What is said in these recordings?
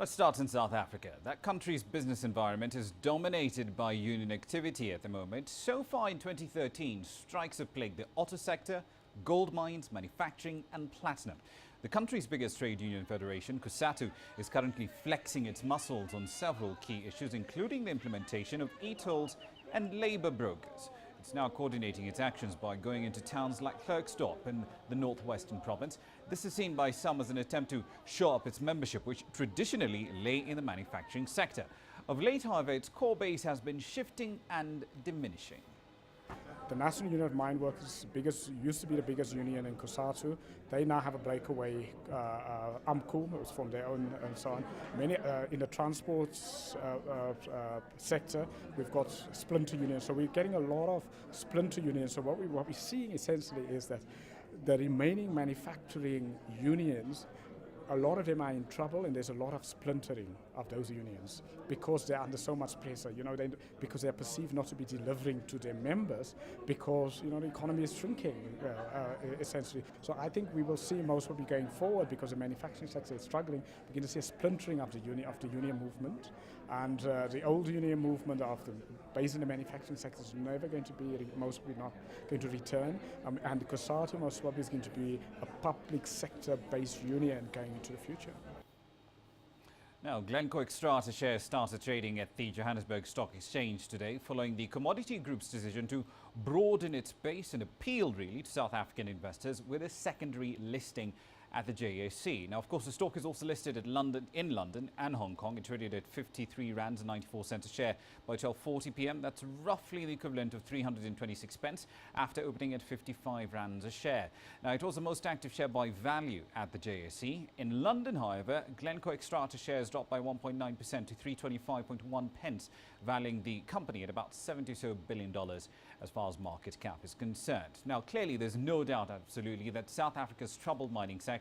Let's start in South Africa. That country's business environment is dominated by union activity at the moment. So far in 2013, strikes have plagued the auto sector, gold mines, manufacturing and platinum. The country's biggest trade union federation, COSATU, is currently flexing its muscles on several key issues, including the implementation of e-tolls and labour brokers. It's now coordinating its actions by going into towns like Klerksdorp in the northwestern province. This is seen by some as an attempt to shore up its membership, which traditionally lay in the manufacturing sector. Of late, however, its core base has been shifting and diminishing. The National Union of Mine Workers used to be the biggest union in COSATU. They now have a breakaway AMCU, it was from their own and so on. Many in the transport sector, we've got splinter unions. So we're getting a lot of splinter unions. So what we're seeing essentially is that the remaining manufacturing unions, a lot of them are in trouble, and there's a lot of splintering of those unions because they're under so much pressure, because they're perceived not to be delivering to their members because, the economy is shrinking, essentially. So I think we will see most probably going forward, because the manufacturing sector is struggling, begin to see a splintering of the union movement, and the old union movement based in the manufacturing sector is never going to be, most probably not going to return, and the COSATU most probably is going to be a public sector-based union going into the future. Now, Glencore Xstrata shares started trading at the Johannesburg Stock Exchange today following the commodity group's decision to broaden its base and appeal really to South African investors with a secondary listing at the JSE. Now, of course, the stock is also listed in London and Hong Kong. It traded at 53 rands and 94 cents a share by 12:40 p.m. That's roughly the equivalent of 326 pence after opening at 55 rands a share. Now, it was the most active share by value at the JSE. In London, however, Glencore Xstrata shares dropped by 1.9% to 325.1 pence, valuing the company at about $70 billion as far as market cap is concerned. Now, clearly, there's no doubt absolutely that South Africa's troubled mining sector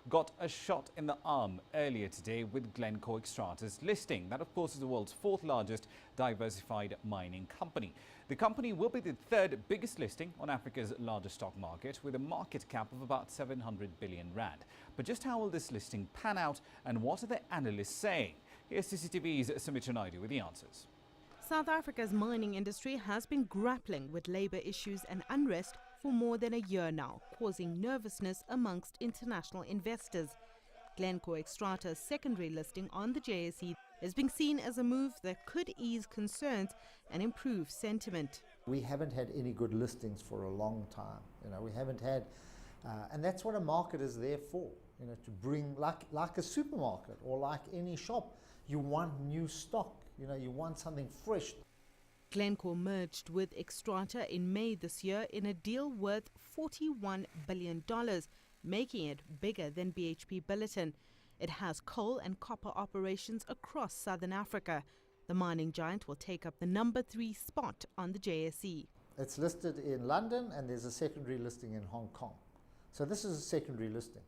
got a shot in the arm earlier today with Glencore Xstrata's listing. That, of course, is the world's fourth largest diversified mining company. The company will be the third biggest listing on Africa's largest stock market, with a market cap of about 700 billion rand. But just how will this listing pan out, and what are the analysts saying? Here's CCTV's Sumitra Naidu with the answers. South Africa's mining industry has been grappling with labour issues and unrest for more than a year now, causing nervousness amongst international investors. Glencore Xstrata's secondary listing on the JSE is being seen as a move that could ease concerns and improve sentiment. We haven't had any good listings for a long time. We haven't had, and that's what a market is there for. To bring, like a supermarket or like any shop, you want new stock. You want something fresh. Glencore merged with Xstrata in May this year in a deal worth $41 billion, making it bigger than BHP Bulletin. It has coal and copper operations across southern Africa. The mining giant will take up the number 3 spot on the JSE. It's listed in London, and there's a secondary listing in Hong Kong. So this is a secondary listing.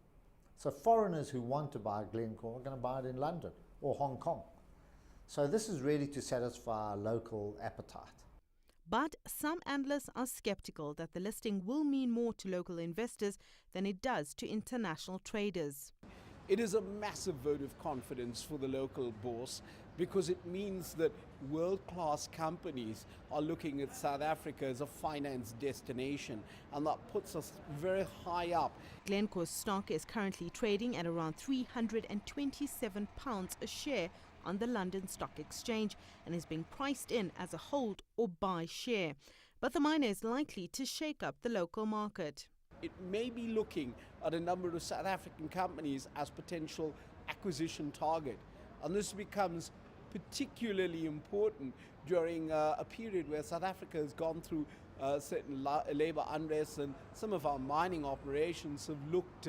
So foreigners who want to buy Glencore are going to buy it in London or Hong Kong. So this is really to satisfy our local appetite. But some analysts are skeptical that the listing will mean more to local investors than it does to international traders. It is a massive vote of confidence for the local bourse, because it means that world-class companies are looking at South Africa as a finance destination, and that puts us very high up. Glencore's stock is currently trading at around £327 a share on the London Stock Exchange and is being priced in as a hold or buy share. But the miner is likely to shake up the local market. It may be looking at a number of South African companies as potential acquisition target. And this becomes particularly important during a period where South Africa has gone through certain labour unrest, and some of our mining operations have looked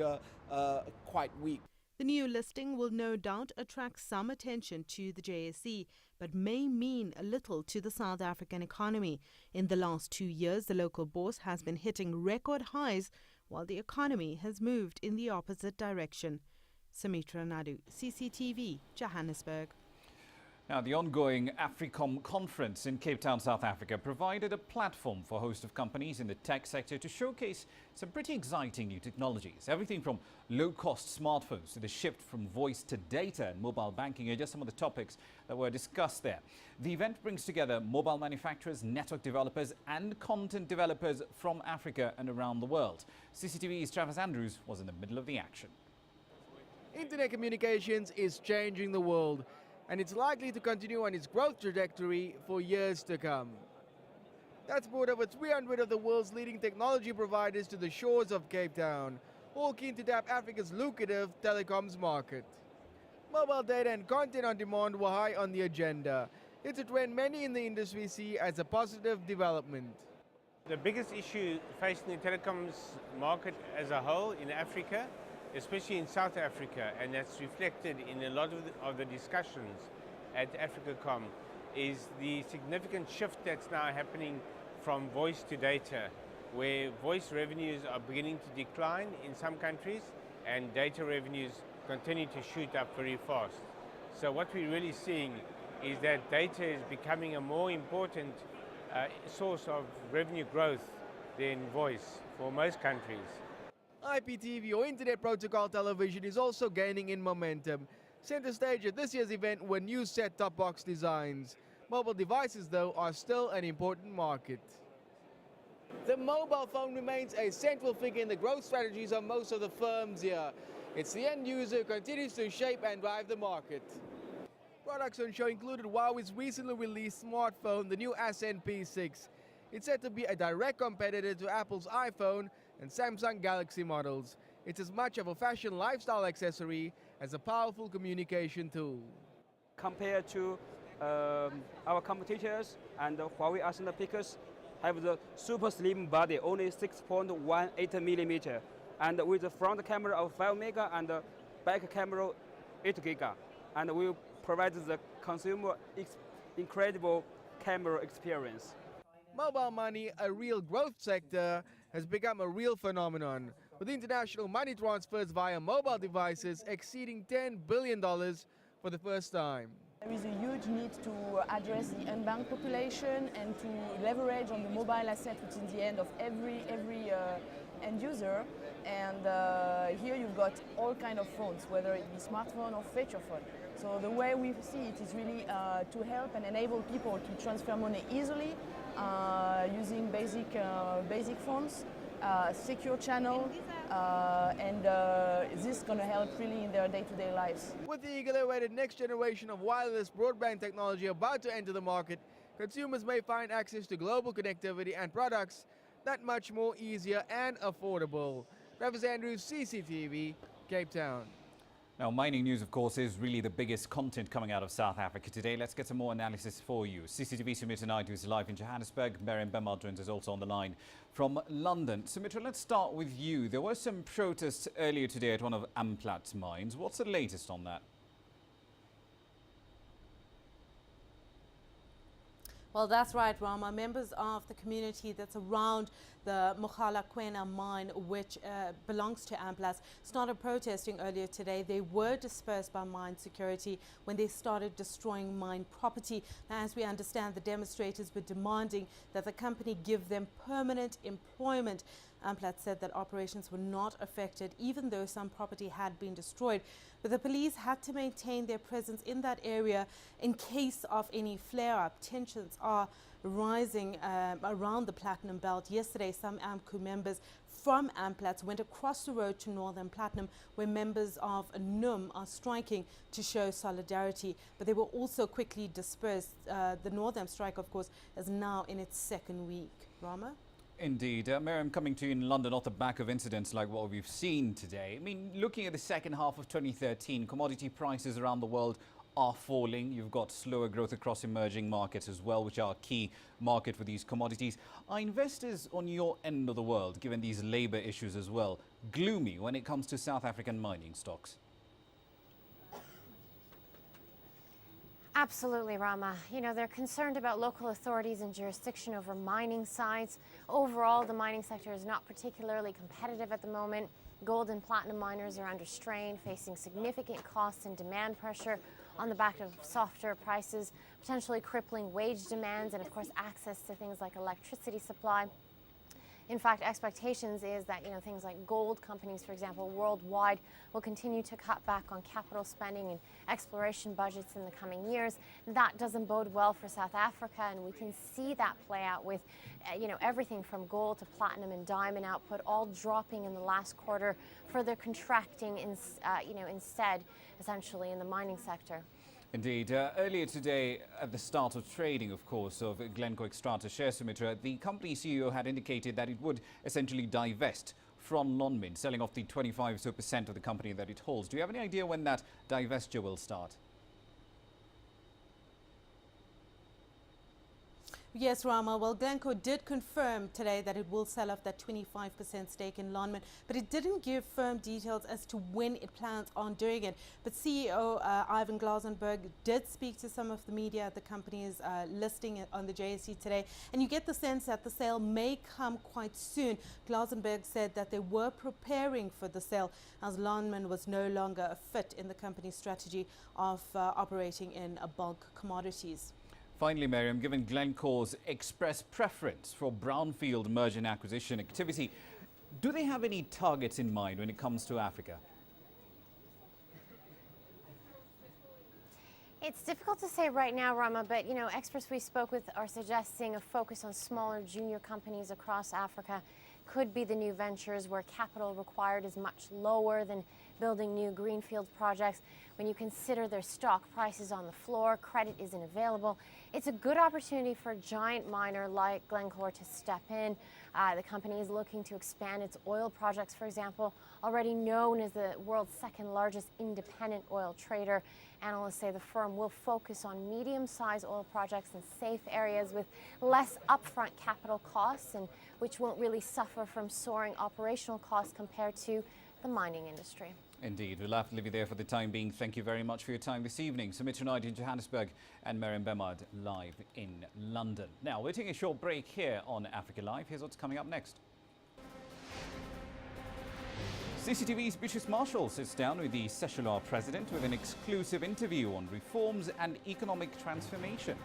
quite weak. The new listing will no doubt attract some attention to the JSE, but may mean a little to the South African economy. In the last 2 years, the local bourse has been hitting record highs, while the economy has moved in the opposite direction. Sumitra Naidu, CCTV, Johannesburg. Now, the ongoing AfriCom conference in Cape Town, South Africa, provided a platform for a host of companies in the tech sector to showcase some pretty exciting new technologies. Everything from low-cost smartphones to the shift from voice to data and mobile banking are just some of the topics that were discussed there. The event brings together mobile manufacturers, network developers and content developers from Africa and around the world. CCTV's Travis Andrews was in the middle of the action. Internet communications is changing the world, and it's likely to continue on its growth trajectory for years to come. That's brought over 300 of the world's leading technology providers to the shores of Cape Town, all keen to tap Africa's lucrative telecoms market. Mobile data and content on demand were high on the agenda. It's a trend many in the industry see as a positive development. The biggest issue facing the telecoms market as a whole in Africa, especially in South Africa, and that's reflected in a lot of the discussions at AfricaCom, is the significant shift that's now happening from voice to data, where voice revenues are beginning to decline in some countries and data revenues continue to shoot up very fast. So what we're really seeing is that data is becoming a more important source of revenue growth than voice for most countries. IPTV, or Internet Protocol Television, is also gaining in momentum. Center stage at this year's event were new set-top box designs. Mobile devices, though, are still an important market. The mobile phone remains a central figure in the growth strategies of most of the firms here. It's the end user who continues to shape and drive the market. Products on show included Huawei's recently released smartphone, the new Ascend P6. It's said to be a direct competitor to Apple's iPhone and Samsung Galaxy models. It's as much of a fashion lifestyle accessory as a powerful communication tool. Compared to our competitors, and Huawei Ascend P6 have the super slim body, only 6.18 millimeter, and with the front camera of 5 mega and the back camera 8 giga, and will provide the consumer incredible camera experience. Mobile money, a real growth sector, has become a real phenomenon, with international money transfers via mobile devices exceeding $10 billion for the first time. There is a huge need to address the unbanked population and to leverage on the mobile asset, which is the end of every end user. And here you've got all kinds of phones, whether it be smartphone or feature phone. So the way we see it is really to help and enable people to transfer money easily using basic phones, secure channel, and this is going to help really in their day-to-day lives. With the eagerly awaited next generation of wireless broadband technology about to enter the market, consumers may find access to global connectivity and products that much more easier and affordable. Travis Andrews, CCTV, Cape Town. Now, mining news, of course, is really the biggest content coming out of South Africa today. Let's get some more analysis for you. CCTV Sumitra Naidu is live in Johannesburg. Miriam Bemardrins is also on the line from London. Sumitra, let's start with you. There were some protests earlier today at one of Amplat's mines. What's the latest on that? Well, that's right, Rama. Members of the community that's around the Mogalakwena mine, which belongs to Amplas, started protesting earlier today. They were dispersed by mine security when they started destroying mine property. Now, as we understand, the demonstrators were demanding that the company give them permanent employment. Amplat said that operations were not affected, even though some property had been destroyed. But the police had to maintain their presence in that area in case of any flare-up. Tensions are rising around the Platinum Belt. Yesterday, some AMCU members from Amplat went across the road to Northern Platinum, where members of NUM are striking to show solidarity. But they were also quickly dispersed. The Northern strike, of course, is now in its second week. Rama? Indeed. Miriam, coming to you in London off the back of incidents like what we've seen today. I mean, looking at the second half of 2013, commodity prices around the world are falling. You've got slower growth across emerging markets as well, which are a key market for these commodities. Are investors on your end of the world, given these labour issues as well, gloomy when it comes to South African mining stocks? Absolutely, Rama. You know, they're concerned about local authorities and jurisdiction over mining sites. Overall, the mining sector is not particularly competitive at the moment. Gold and platinum miners are under strain, facing significant costs and demand pressure on the back of softer prices, potentially crippling wage demands and, of course, access to things like electricity supply. In fact, expectations is that things like gold companies, for example, worldwide will continue to cut back on capital spending and exploration budgets in the coming years. That doesn't bode well for South Africa, and we can see that play out with everything from gold to platinum and diamond output all dropping in the last quarter, further contracting instead, essentially, in the mining sector. Indeed. Earlier today, at the start of trading, of course, of Glencore Xstrata share, Sumitra, the company CEO had indicated that it would essentially divest from Lonmin, selling off the 25% of the company that it holds. Do you have any idea when that divestiture will start? Yes, Rama. Well, Glencore did confirm today that it will sell off that 25% stake in Lonmin, but it didn't give firm details as to when it plans on doing it. But CEO Ivan Glasenberg did speak to some of the media at the company's listing on the JSE today, and you get the sense that the sale may come quite soon. Glasenberg said that they were preparing for the sale as Lonmin was no longer a fit in the company's strategy of operating in bulk commodities. Finally, Miriam, given Glencore's express preference for brownfield merger and acquisition activity, do they have any targets in mind when it comes to Africa? It's difficult to say right now, Rama, but experts we spoke with are suggesting a focus on smaller junior companies across Africa could be the new ventures where capital required is much lower than building new greenfield projects. When you consider their stock prices on the floor, credit isn't available. It's a good opportunity for a giant miner like Glencore to step in. The company is looking to expand its oil projects, for example, already known as the world's second largest independent oil trader. Analysts say the firm will focus on medium-sized oil projects in safe areas with less upfront capital costs and which won't really suffer from soaring operational costs compared to the mining industry. Indeed. We'll have to leave you there for the time being. Thank you very much for your time this evening. Sumitra Knight in Johannesburg and Miriam Bemad live in London. Now, we're taking a short break here on Africa Live. Here's what's coming up next. CCTV's Beatrice Marshall sits down with the Seychelles president with an exclusive interview on reforms and economic transformation.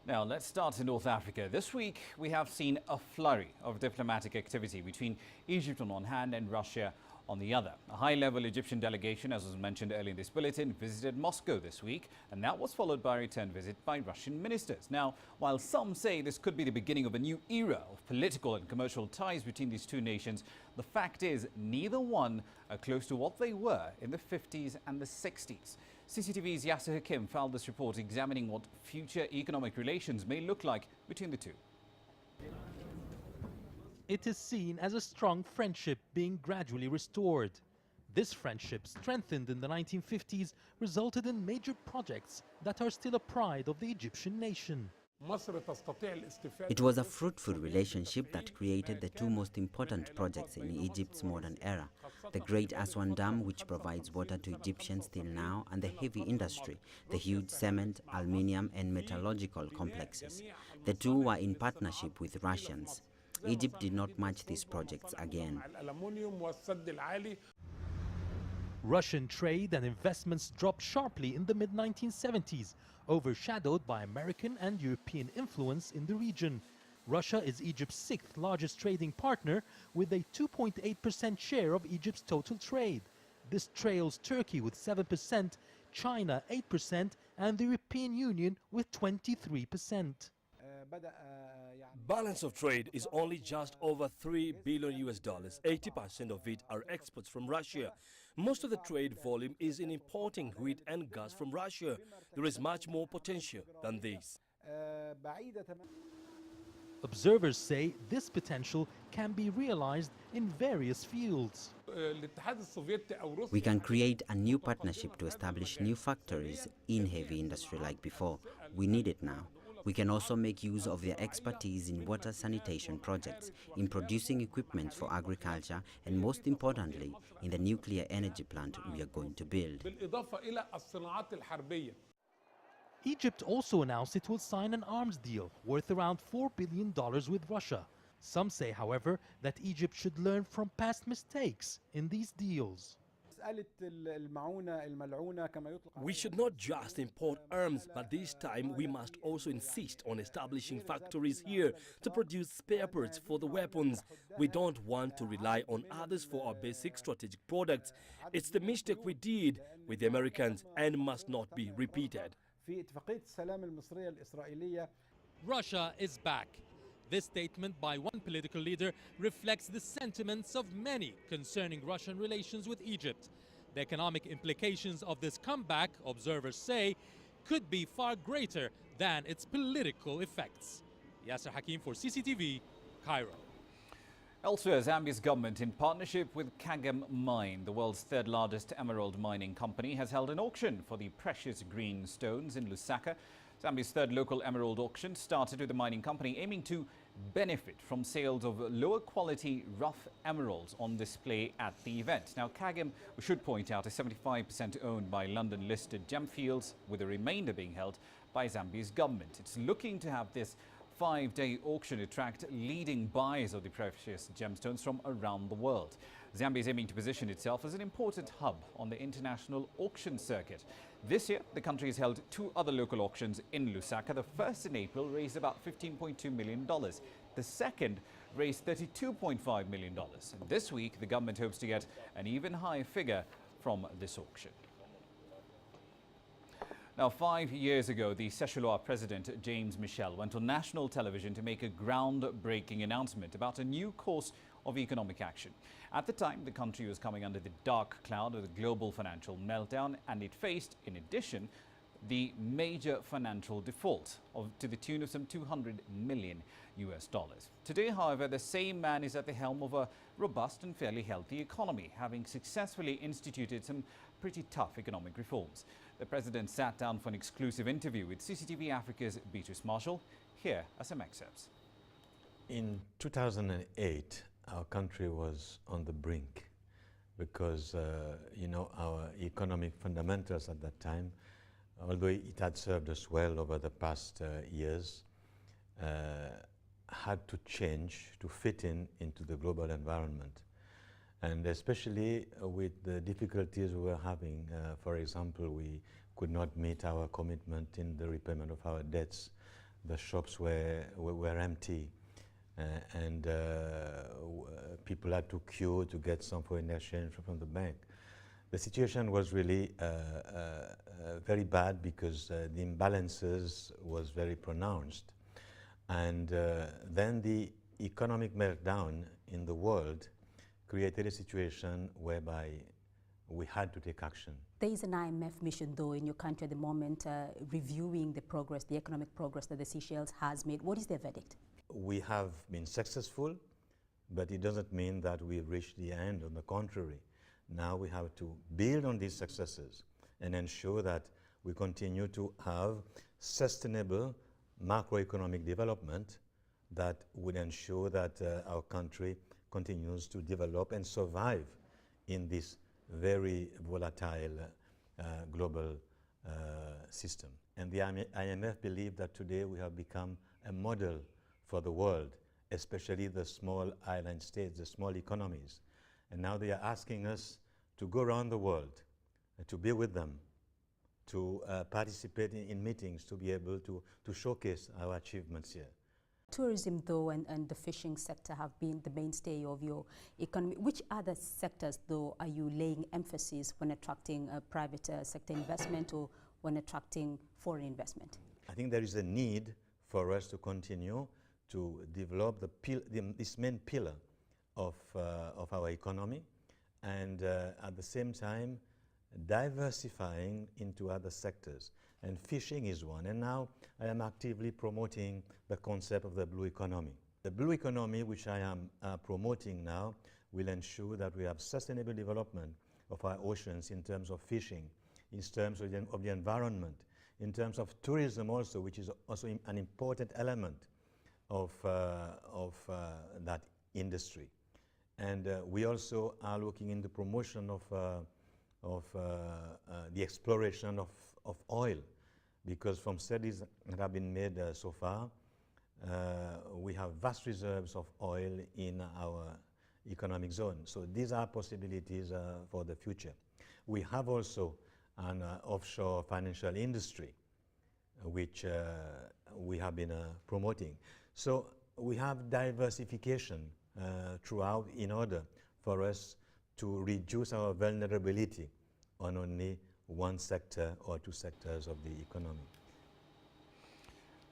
Now, let's start in North Africa. This week, we have seen a flurry of diplomatic activity between Egypt on one hand and Russia on the other. A high-level Egyptian delegation, as was mentioned earlier in this bulletin, visited Moscow this week, and that was followed by a return visit by Russian ministers. Now, while some say this could be the beginning of a new era of political and commercial ties between these two nations, the fact is neither one are close to what they were in the 50s and the 60s. CCTV's Yasser Hakim filed this report examining what future economic relations may look like between the two. It is seen as a strong friendship being gradually restored. This friendship, strengthened in the 1950s, resulted in major projects that are still a pride of the Egyptian nation. It was a fruitful relationship that created the two most important projects in Egypt's modern era: the Great Aswan Dam, which provides water to Egyptians till now, and the heavy industry, the huge cement, aluminium and metallurgical complexes. The two were in partnership with Russians. Egypt did not match these projects again. Russian trade and investments dropped sharply in the mid-1970s, overshadowed by American and European influence in the region. Russia is Egypt's sixth largest trading partner, with a 2.8% share of Egypt's total trade. This trails Turkey with 7%, China 8%, and the European Union with 23%. balance of trade is only just over $3 billion US. 80% of it are exports from Russia. Most of the trade volume is in importing wheat and gas from Russia. There is much more potential than this. Observers say this potential can be realized in various fields. We can create a new partnership to establish new factories in heavy industry like before. We need it now. We can also make use of their expertise in water sanitation projects, in producing equipment for agriculture, and most importantly, in the nuclear energy plant we are going to build. Egypt also announced it will sign an arms deal worth around $4 billion with Russia. Some say, however, that Egypt should learn from past mistakes in these deals. We should not just import arms, but this time we must also insist on establishing factories here to produce spare parts for the weapons. We don't want to rely on others for our basic strategic products. It's the mistake we did with the Americans and must not be repeated. Russia is back. This statement by one political leader reflects the sentiments of many concerning Russian relations with Egypt. The economic implications of this comeback, observers say, could be far greater than its political effects. Yasser Hakim for CCTV, Cairo. Elsewhere, Zambia's government, in partnership with Kagem Mine, the world's third largest emerald mining company, has held an auction for the precious green stones in Lusaka. Zambia's third local emerald auction started with the mining company aiming to benefit from sales of lower quality rough emeralds on display at the event. Now, Kagem, we should point out, is 75% owned by London-listed Gemfields, with the remainder being held by Zambia's government. It's looking to have this 5-day auction attract leading buyers of the precious gemstones from around the world. Zambia is aiming to position itself as an important hub on the international auction circuit. This year, the country has held 2 other local auctions in Lusaka. The first in April raised about $15.2 million. The second raised $32.5 million. And this week, the government hopes to get an even higher figure from this auction. Now, 5 years ago, the Seychellois President James Michel went on national television to make a groundbreaking announcement about a new course of economic action. At the time, the country was coming under the dark cloud of the global financial meltdown, and it faced, in addition, the major financial default to the tune of some $200 million US. Today, however, the same man is at the helm of a robust and fairly healthy economy, having successfully instituted some pretty tough economic reforms. The president sat down for an exclusive interview with CCTV Africa's Beatrice Marshall. Here are some excerpts. In 2008, our country was on the brink because, our economic fundamentals at that time, although it had served us well over the past years, had to change to fit into the global environment. And especially with the difficulties we were having, for example, we could not meet our commitment in the repayment of our debts. The shops were empty, and people had to queue to get some foreign exchange from the bank. The situation was really very bad because the imbalances was very pronounced. And then the economic meltdown in the world created a situation whereby we had to take action. There is an IMF mission, though, in your country at the moment, reviewing the progress, the economic progress that the Seychelles has made. What is their verdict? We have been successful, but it doesn't mean that we've reached the end. On the contrary, now we have to build on these successes and ensure that we continue to have sustainable macroeconomic development that would ensure that our country continues to develop and survive in this very volatile global system. And the IMF believe that today we have become a model for the world, especially the small island states, the small economies. And now they are asking us to go around the world, to be with them, to participate in meetings, to be able to showcase our achievements here. Tourism, though, and the fishing sector have been the mainstay of your economy. Which other sectors, though, are you laying emphasis when attracting private sector investment or when attracting foreign investment? I think there is a need for us to continue to develop this main pillar of our economy, and at the same time diversifying into other sectors. And fishing is one. And now I am actively promoting the concept of the blue economy. The blue economy, which I am promoting now, will ensure that we have sustainable development of our oceans in terms of fishing, in terms of the environment, in terms of tourism also, which is also an important element of that industry. And we also are looking in the promotion of the exploration of oil, because from studies that have been made so far, we have vast reserves of oil in our economic zone. So these are possibilities for the future. We have also an offshore financial industry, which we have been promoting. So we have diversification throughout in order for us to reduce our vulnerability on only one sector or two sectors of the economy.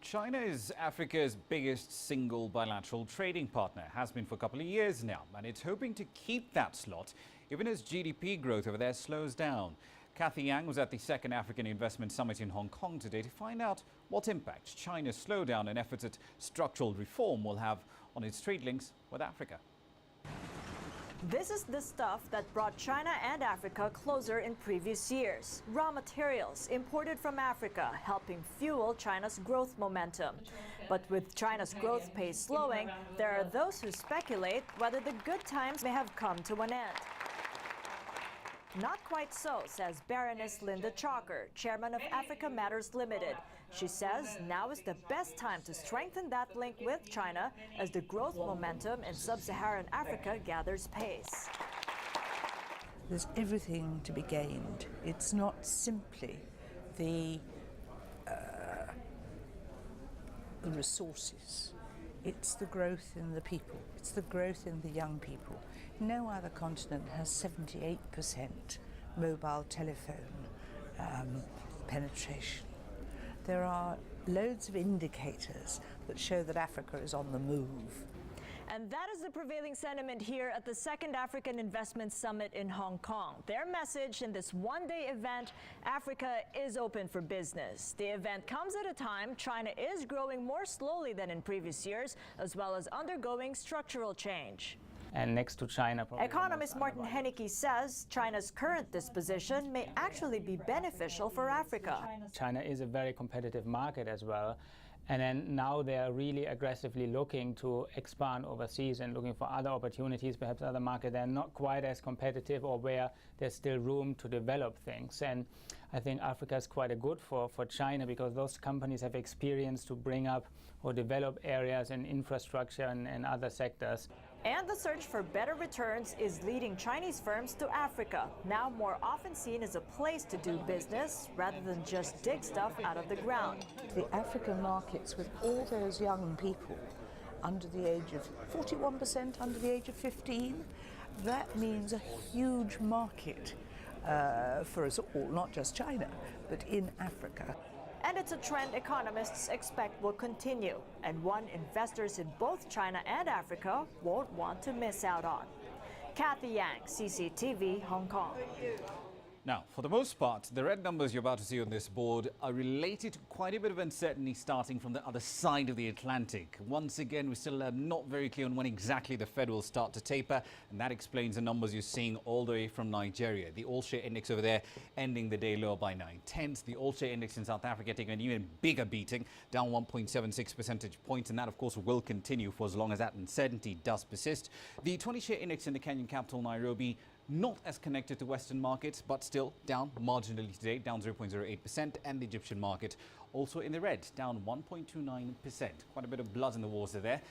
China is Africa's biggest single bilateral trading partner, has been for a couple of years now, and it's hoping to keep that slot even as GDP growth over there slows down. Kathy Yang was at the Second African Investment Summit in Hong Kong today to find out what impact China's slowdown and efforts at structural reform will have on its trade links with Africa. This is the stuff that brought China and Africa closer in previous years. Raw materials imported from Africa, helping fuel China's growth momentum. But with China's growth pace slowing, there are those who speculate whether the good times may have come to an end. Not quite so, says Baroness Linda Chalker, chairman of Africa Matters Limited. She says now is the best time to strengthen that link with China as the growth momentum in sub-Saharan Africa gathers pace. There's everything to be gained. It's not simply the resources. It's the growth in the people. It's the growth in the young people. No other continent has 78% mobile telephone penetration. There are loads of indicators that show that Africa is on the move. And that is the prevailing sentiment here at the Second African Investment Summit in Hong Kong. Their message in this one-day event, Africa is open for business. The event comes at a time China is growing more slowly than in previous years, as well as undergoing structural change. And next to China, economist Martin Henneke says China's current disposition may actually be beneficial for Africa. China is a very competitive market as well. And then now they are really aggressively looking to expand overseas and looking for other opportunities, perhaps other markets that are not quite as competitive or where there's still room to develop things. And I think Africa is quite a good for China, because those companies have experience to bring up or develop areas in infrastructure and other sectors. And the search for better returns is leading Chinese firms to Africa, now more often seen as a place to do business rather than just dig stuff out of the ground. The African markets, with all those young people under the age of 41% under the age of 15, that means a huge market for us all, not just China, but in Africa. And it's a trend economists expect will continue, and one investors in both China and Africa won't want to miss out on. Kathy Yang, CCTV, Hong Kong. Now, for the most part, the red numbers you're about to see on this board are related to quite a bit of uncertainty starting from the other side of the Atlantic. Once again, we're still not very clear on when exactly the Fed will start to taper, and that explains the numbers you're seeing all the way from Nigeria. The all-share index over there ending the day lower by 9/10. The all-share index in South Africa taking an even bigger beating, down 1.76 percentage points, and that, of course, will continue for as long as that uncertainty does persist. The 20-share index in the Kenyan capital, Nairobi, not as connected to Western markets, but still down marginally today, down 0.08%, and the Egyptian market also in the red, down 1.29%. Quite a bit of blood in the water there.